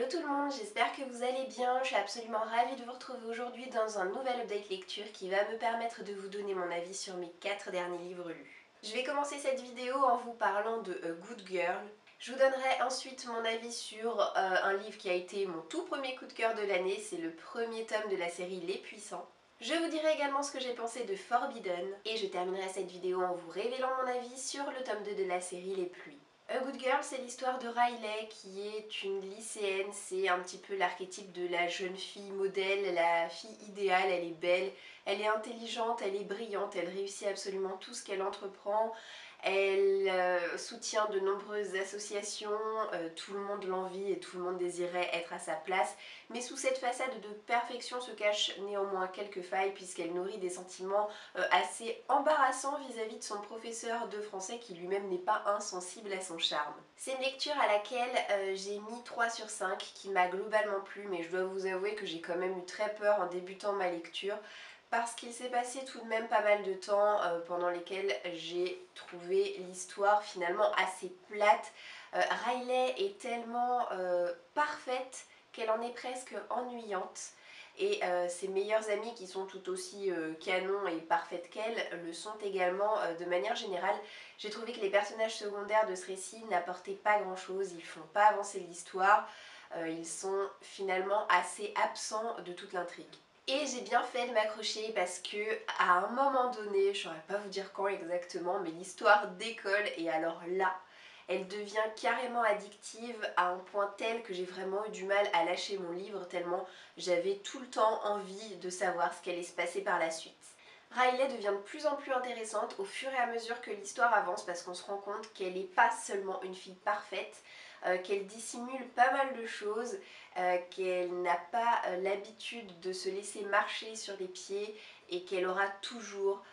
Hello tout le monde, j'espère que vous allez bien. Je suis absolument ravie de vous retrouver aujourd'hui dans un nouvel update lecture qui va me permettre de vous donner mon avis sur mes 4 derniers livres lus. Je vais commencer cette vidéo en vous parlant de A Good Girl. Je vous donnerai ensuite mon avis sur un livre qui a été mon tout premier coup de cœur de l'année, c'est le premier tome de la série Les Puissants. Je vous dirai également ce que j'ai pensé de Forbidden et je terminerai cette vidéo en vous révélant mon avis sur le tome 2 de la série Les Pluies. A Good Girl, c'est l'histoire de Riley qui est une lycéenne, c'est un petit peu l'archétype de la jeune fille modèle, la fille idéale, elle est belle, elle est intelligente, elle est brillante, elle réussit absolument tout ce qu'elle entreprend, elle soutient de nombreuses associations, tout le monde l'envie et tout le monde désirait être à sa place, mais sous cette façade de perfection se cachent néanmoins quelques failles puisqu'elle nourrit des sentiments assez embarrassants vis-à-vis de son professeur de français qui lui-même n'est pas insensible à son charme. C'est une lecture à laquelle j'ai mis 3 sur 5 qui m'a globalement plu, mais je dois vous avouer que j'ai quand même eu très peur en débutant ma lecture parce qu'il s'est passé tout de même pas mal de temps pendant lesquels j'ai trouvé l'histoire finalement assez plate. Riley est tellement parfaite qu'elle en est presque ennuyante. Et ses meilleures amies qui sont tout aussi canon et parfaites qu'elle le sont également de manière générale. J'ai trouvé que les personnages secondaires de ce récit n'apportaient pas grand chose, ils font pas avancer l'histoire, ils sont finalement assez absents de toute l'intrigue. Et j'ai bien fait de m'accrocher parce que à un moment donné, je saurais pas vous dire quand exactement, mais l'histoire décolle et alors là, elle devient carrément addictive à un point tel que j'ai vraiment eu du mal à lâcher mon livre tellement j'avais tout le temps envie de savoir ce qu'allait se passer par la suite. Riley devient de plus en plus intéressante au fur et à mesure que l'histoire avance parce qu'on se rend compte qu'elle n'est pas seulement une fille parfaite, qu'elle dissimule pas mal de choses, qu'elle n'a pas l'habitude de se laisser marcher sur les pieds et qu'elle aura toujours,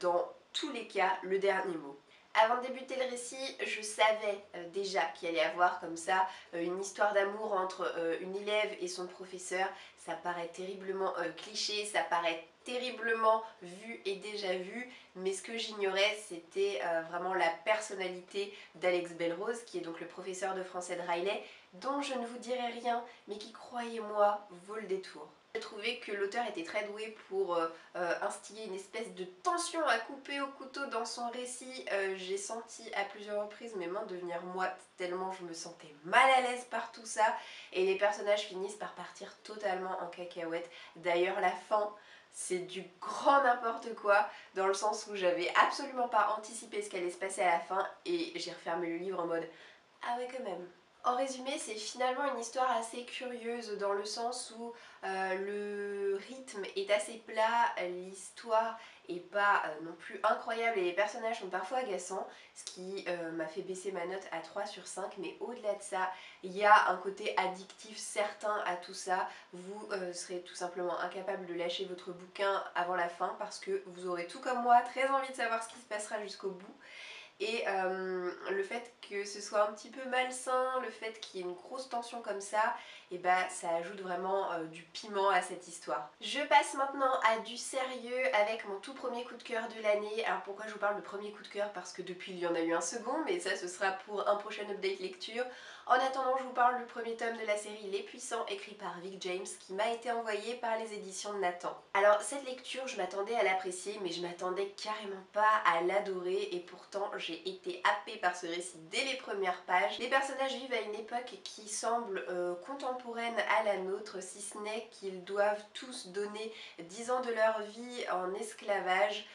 dans tous les cas, le dernier mot. Avant de débuter le récit, je savais déjà qu'il allait y avoir comme ça une histoire d'amour entre une élève et son professeur. Ça paraît terriblement cliché, ça paraît terriblement vu et déjà vu, mais ce que j'ignorais c'était vraiment la personnalité d'Alex Belrose, qui est donc le professeur de français de Riley, dont je ne vous dirai rien, mais qui, croyez-moi, vaut le détour. J'ai trouvé que l'auteur était très doué pour instiller une espèce de tension à couper au couteau dans son récit. J'ai senti à plusieurs reprises mes mains devenir moites tellement je me sentais mal à l'aise par tout ça et les personnages finissent par partir totalement en cacahuète. D'ailleurs la fin, c'est du grand n'importe quoi dans le sens où j'avais absolument pas anticipé ce qui allait se passer à la fin et j'ai refermé le livre en mode ah ouais quand même. En résumé, c'est finalement une histoire assez curieuse dans le sens où le rythme est assez plat, l'histoire est pas non plus incroyable et les personnages sont parfois agaçants, ce qui m'a fait baisser ma note à 3 sur 5, mais au-delà de ça, il y a un côté addictif certain à tout ça. Vous serez tout simplement incapable de lâcher votre bouquin avant la fin parce que vous aurez tout comme moi très envie de savoir ce qui se passera jusqu'au bout. Et le fait que ce soit un petit peu malsain, le fait qu'il y ait une grosse tension comme ça, et bah ça ajoute vraiment du piment à cette histoire. Je passe maintenant à du sérieux avec mon tout premier coup de cœur de l'année. Alors pourquoi je vous parle de premier coup de cœur? Parce que depuis il y en a eu un second, mais ça ce sera pour un prochain update lecture. En attendant, je vous parle du premier tome de la série Les Puissants, écrit par Vic James, qui m'a été envoyé par les éditions de Nathan. Alors cette lecture, je m'attendais à l'apprécier, mais je m'attendais carrément pas à l'adorer, et pourtant j'ai été happée par ce récit dès les premières pages. Les personnages vivent à une époque qui semble contemporaine à la nôtre, si ce n'est qu'ils doivent tous donner 10 ans de leur vie en esclavage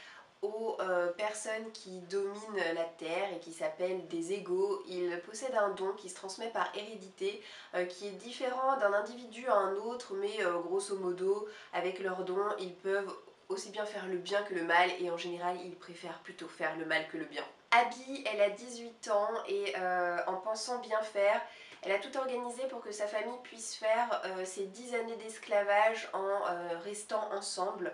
aux personnes qui dominent la Terre et qui s'appellent des égaux. Ils possèdent un don qui se transmet par hérédité, qui est différent d'un individu à un autre, mais grosso modo, avec leur don, ils peuvent aussi bien faire le bien que le mal, et en général, ils préfèrent plutôt faire le mal que le bien. Abby, elle a 18 ans et en pensant bien faire, elle a tout organisé pour que sa famille puisse faire ses 10 années d'esclavage en restant ensemble.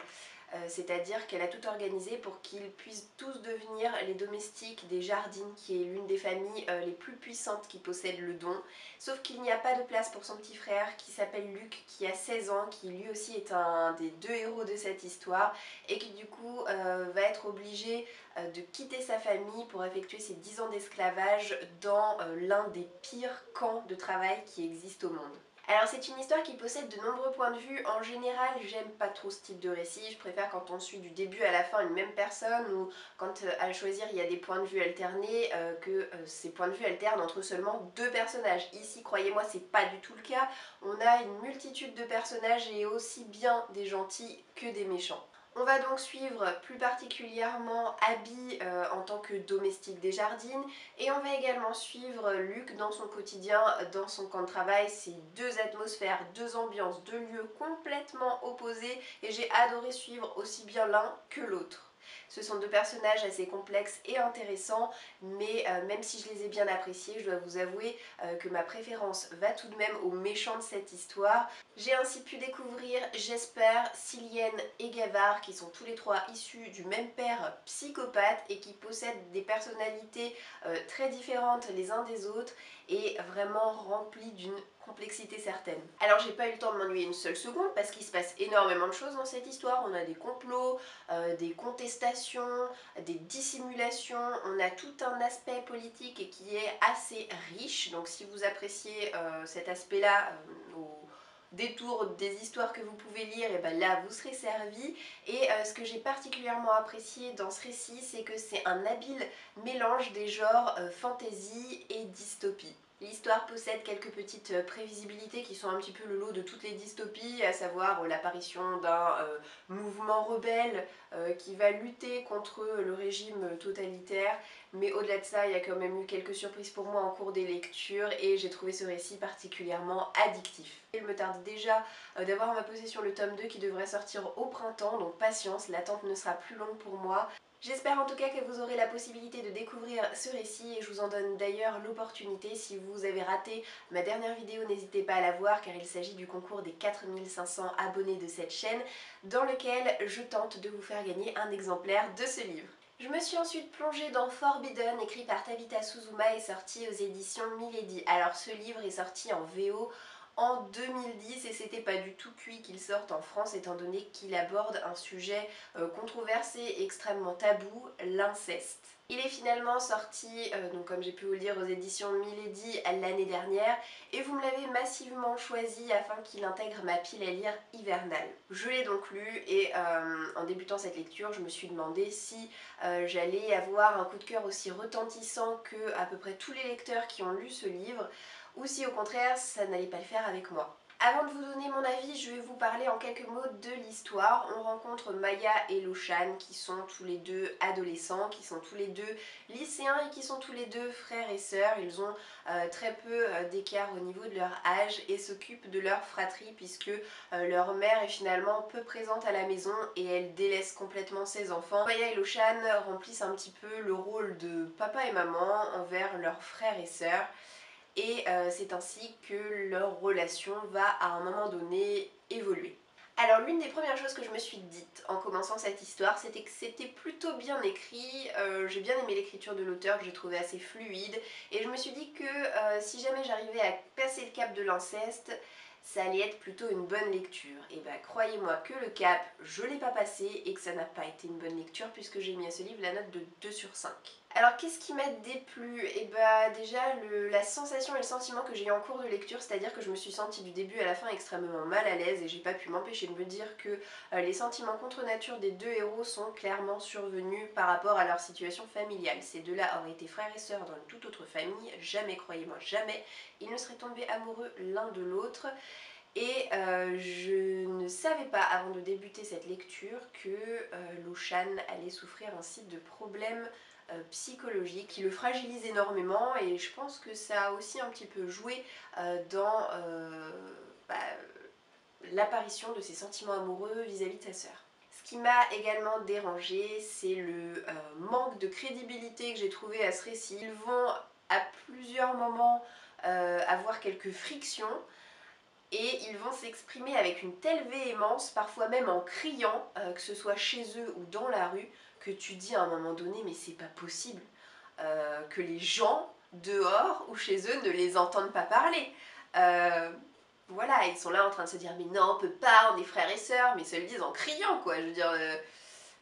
C'est-à-dire qu'elle a tout organisé pour qu'ils puissent tous devenir les domestiques des Jardines, qui est l'une des familles les plus puissantes qui possèdent le don. Sauf qu'il n'y a pas de place pour son petit frère qui s'appelle Luc, qui a 16 ans, qui lui aussi est un des deux héros de cette histoire, et qui du coup va être obligé de quitter sa famille pour effectuer ses 10 ans d'esclavage dans l'un des pires camps de travail qui existent au monde. Alors c'est une histoire qui possède de nombreux points de vue. En général, j'aime pas trop ce type de récit. Je préfère quand on suit du début à la fin une même personne ou quand à choisir il y a des points de vue alternés, que ces points de vue alternent entre seulement deux personnages. Ici, croyez-moi, c'est pas du tout le cas. On a une multitude de personnages et aussi bien des gentils que des méchants. On va donc suivre plus particulièrement Abby en tant que domestique des jardines et on va également suivre Luc dans son quotidien, dans son camp de travail. C'est deux atmosphères, deux ambiances, deux lieux complètement opposés et j'ai adoré suivre aussi bien l'un que l'autre. Ce sont deux personnages assez complexes et intéressants, mais même si je les ai bien appréciés, je dois vous avouer que ma préférence va tout de même aux méchants de cette histoire. J'ai ainsi pu découvrir Jesper, Silienne et Gavard, qui sont tous les trois issus du même père psychopathe et qui possèdent des personnalités très différentes les uns des autres et vraiment remplies d'une complexité certaine. Alors j'ai pas eu le temps de m'ennuyer une seule seconde parce qu'il se passe énormément de choses dans cette histoire. On a des complots, des contestations, des dissimulations, on a tout un aspect politique qui est assez riche. Donc si vous appréciez cet aspect-là, au détour des histoires que vous pouvez lire, et ben là vous serez servi. Et ce que j'ai particulièrement apprécié dans ce récit, c'est que c'est un habile mélange des genres fantasy et dystopie. L'histoire possède quelques petites prévisibilités qui sont un petit peu le lot de toutes les dystopies, à savoir l'apparition d'un mouvement rebelle qui va lutter contre le régime totalitaire. Mais au-delà de ça, il y a quand même eu quelques surprises pour moi en cours des lectures et j'ai trouvé ce récit particulièrement addictif. Il me tarde déjà d'avoir en ma possession le tome 2 qui devrait sortir au printemps, donc patience, l'attente ne sera plus longue pour moi. J'espère en tout cas que vous aurez la possibilité de découvrir ce récit et je vous en donne d'ailleurs l'opportunité. Si vous avez raté ma dernière vidéo, n'hésitez pas à la voir car il s'agit du concours des 4500 abonnés de cette chaîne dans lequel je tente de vous faire gagner un exemplaire de ce livre. Je me suis ensuite plongée dans Forbidden, écrit par Tabitha Suzuma et sorti aux éditions Milady. Alors ce livre est sorti en VO en 2010 et c'était pas du tout cuit qu'il sorte en France étant donné qu'il aborde un sujet controversé et extrêmement tabou, l'inceste. Il est finalement sorti, donc comme j'ai pu vous le dire, aux éditions Milady l'année dernière et vous me l'avez massivement choisi afin qu'il intègre ma pile à lire hivernale. Je l'ai donc lu et en débutant cette lecture, je me suis demandé si j'allais avoir un coup de cœur aussi retentissant que à peu près tous les lecteurs qui ont lu ce livre ou si au contraire ça n'allait pas le faire avec moi. Avant de vous donner mon avis, je vais vous parler en quelques mots de l'histoire. On rencontre Maya et Loshan qui sont tous les deux adolescents, qui sont tous les deux lycéens et qui sont tous les deux frères et sœurs. Ils ont très peu d'écart au niveau de leur âge et s'occupent de leur fratrie puisque leur mère est finalement peu présente à la maison et elle délaisse complètement ses enfants. Maya et Loshan remplissent un petit peu le rôle de papa et maman envers leurs frères et sœurs. Et c'est ainsi que leur relation va à un moment donné évoluer. Alors l'une des premières choses que je me suis dites en commençant cette histoire, c'était que c'était plutôt bien écrit, j'ai bien aimé l'écriture de l'auteur que j'ai trouvé assez fluide et je me suis dit que si jamais j'arrivais à passer le cap de l'inceste, ça allait être plutôt une bonne lecture. Et bah croyez-moi que le cap, je l'ai pas passé et que ça n'a pas été une bonne lecture puisque j'ai mis à ce livre la note de 2 sur 5. Alors qu'est-ce qui m'a déplu? Et bah déjà la sensation et le sentiment que j'ai eu en cours de lecture, c'est-à-dire que je me suis sentie du début à la fin extrêmement mal à l'aise et j'ai pas pu m'empêcher de me dire que les sentiments contre nature des deux héros sont clairement survenus par rapport à leur situation familiale. Ces deux-là auraient été frères et sœurs dans une toute autre famille, jamais, croyez-moi, jamais, ils ne seraient tombés amoureux l'un de l'autre. Et je ne savais pas avant de débuter cette lecture que Loshan allait souffrir ainsi de problèmes psychologiques qui le fragilisent énormément et je pense que ça a aussi un petit peu joué dans bah, l'apparition de ses sentiments amoureux vis-à-vis de sa sœur. Ce qui m'a également dérangée, c'est le manque de crédibilité que j'ai trouvé à ce récit. Ils vont à plusieurs moments avoir quelques frictions et ils vont s'exprimer avec une telle véhémence, parfois même en criant, que ce soit chez eux ou dans la rue, que tu dis à un moment donné mais c'est pas possible que les gens dehors ou chez eux ne les entendent pas parler. Voilà, ils sont là en train de se dire mais non on peut pas, on est frères et sœurs, mais ils se le disent en criant quoi, je veux dire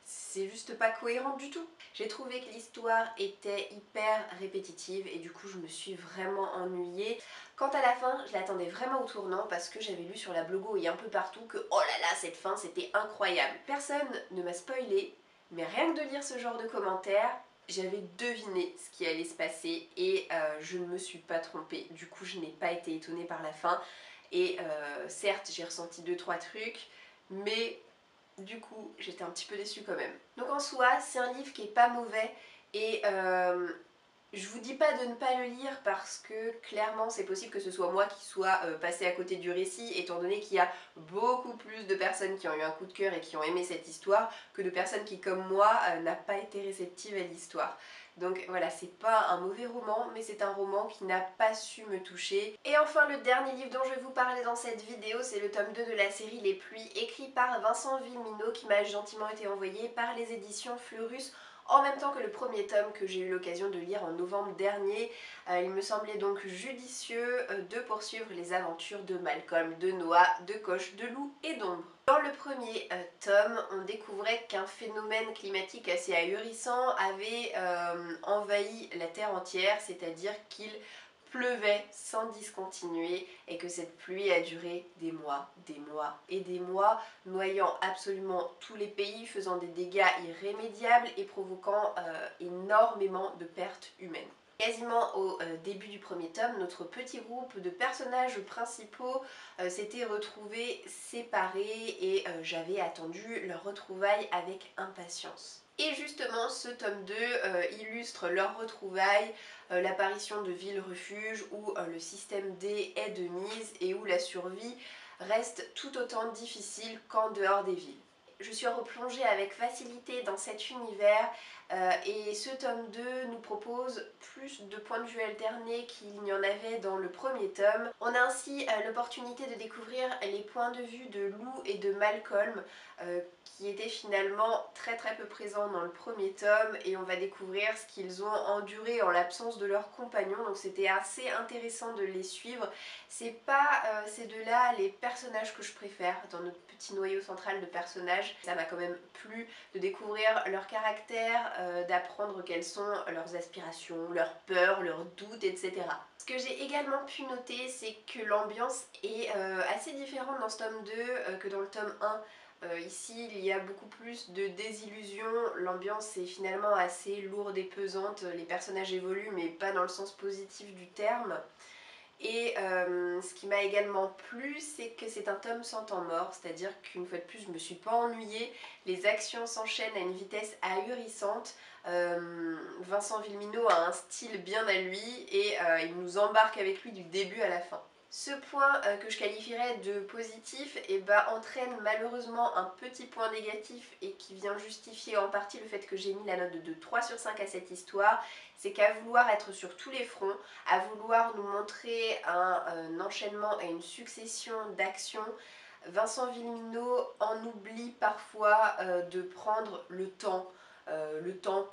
c'est juste pas cohérent du tout. J'ai trouvé que l'histoire était hyper répétitive et du coup je me suis vraiment ennuyée. Quant à la fin, je l'attendais vraiment au tournant parce que j'avais lu sur la blogo et un peu partout que oh là là, cette fin c'était incroyable. Personne ne m'a spoilé, mais rien que de lire ce genre de commentaires, j'avais deviné ce qui allait se passer et je ne me suis pas trompée. Du coup je n'ai pas été étonnée par la fin et certes j'ai ressenti 2-3 trucs, mais du coup j'étais un petit peu déçue quand même. Donc en soi c'est un livre qui est pas mauvais et je vous dis pas de ne pas le lire parce que clairement c'est possible que ce soit moi qui soit passée à côté du récit, étant donné qu'il y a beaucoup plus de personnes qui ont eu un coup de cœur et qui ont aimé cette histoire que de personnes qui comme moi n'a pas été réceptive à l'histoire. Donc voilà, c'est pas un mauvais roman, mais c'est un roman qui n'a pas su me toucher. Et enfin le dernier livre dont je vais vous parler dans cette vidéo, c'est le tome 2 de la série Les Pluies, écrit par Vincent Villeminot, qui m'a gentiment été envoyé par les éditions Fleurus, en même temps que le premier tome que j'ai eu l'occasion de lire en novembre dernier. Il me semblait donc judicieux de poursuivre les aventures de Malcolm, de Noah, de Coche, de Loup et d'Ombre. Dans le premier tome, on découvrait qu'un phénomène climatique assez ahurissant avait envahi la Terre entière, c'est-à-dire qu'il pleuvait sans discontinuer et que cette pluie a duré des mois et des mois, noyant absolument tous les pays, faisant des dégâts irrémédiables et provoquant énormément de pertes humaines. Quasiment au début du premier tome, notre petit groupe de personnages principaux s'était retrouvé séparés et j'avais attendu leur retrouvaille avec impatience. Et justement, ce tome 2 illustre leur retrouvailles, l'apparition de villes-refuges où le système D est de mise et où la survie reste tout autant difficile qu'en dehors des villes. Je suis replongée avec facilité dans cet univers et ce tome 2 nous propose plus de points de vue alternés qu'il n'y en avait dans le premier tome. On a ainsi l'opportunité de découvrir les points de vue de Lou et de Malcolm qui étaient finalement très peu présents dans le premier tome, et on va découvrir ce qu'ils ont enduré en l'absence de leurs compagnons, donc c'était assez intéressant de les suivre. C'est pas ces deux-là les personnages que je préfère dans notre petit noyau central de personnages. Ça m'a quand même plu de découvrir leur caractère, d'apprendre quelles sont leurs aspirations, leurs peurs, leurs doutes, etc. Ce que j'ai également pu noter, c'est que l'ambiance est assez différente dans ce tome 2 que dans le tome 1. Ici il y a beaucoup plus de désillusion, l'ambiance est finalement assez lourde et pesante, les personnages évoluent mais pas dans le sens positif du terme. Et ce qui m'a également plu, c'est que c'est un tome sans temps mort, c'est-à-dire qu'une fois de plus je me suis pas ennuyée, les actions s'enchaînent à une vitesse ahurissante. Vincent Villeminot a un style bien à lui et il nous embarque avec lui du début à la fin. Ce point que je qualifierais de positif entraîne malheureusement un petit point négatif et qui vient justifier en partie le fait que j'ai mis la note de 3 sur 5 à cette histoire. C'est qu'à vouloir être sur tous les fronts, à vouloir nous montrer un enchaînement et une succession d'actions, Vincent Villeminot en oublie parfois de prendre le temps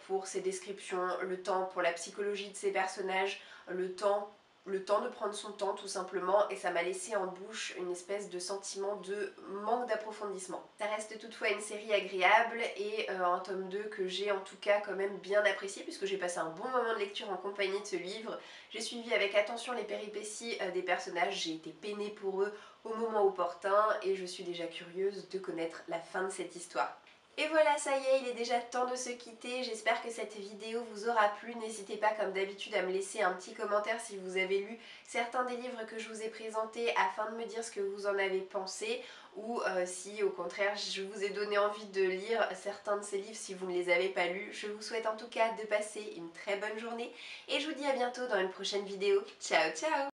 pour ses descriptions, le temps pour la psychologie de ses personnages, le temps de prendre son temps tout simplement, et ça m'a laissé en bouche une espèce de sentiment de manque d'approfondissement. Ça reste toutefois une série agréable et un tome 2 que j'ai en tout cas quand même bien apprécié puisque j'ai passé un bon moment de lecture en compagnie de ce livre. J'ai suivi avec attention les péripéties des personnages, j'ai été peinée pour eux au moment opportun et je suis déjà curieuse de connaître la fin de cette histoire. Et voilà, ça y est, il est déjà temps de se quitter. J'espère que cette vidéo vous aura plu. N'hésitez pas comme d'habitude à me laisser un petit commentaire si vous avez lu certains des livres que je vous ai présentés afin de me dire ce que vous en avez pensé, ou si au contraire je vous ai donné envie de lire certains de ces livres si vous ne les avez pas lus. Je vous souhaite en tout cas de passer une très bonne journée et je vous dis à bientôt dans une prochaine vidéo. Ciao ciao!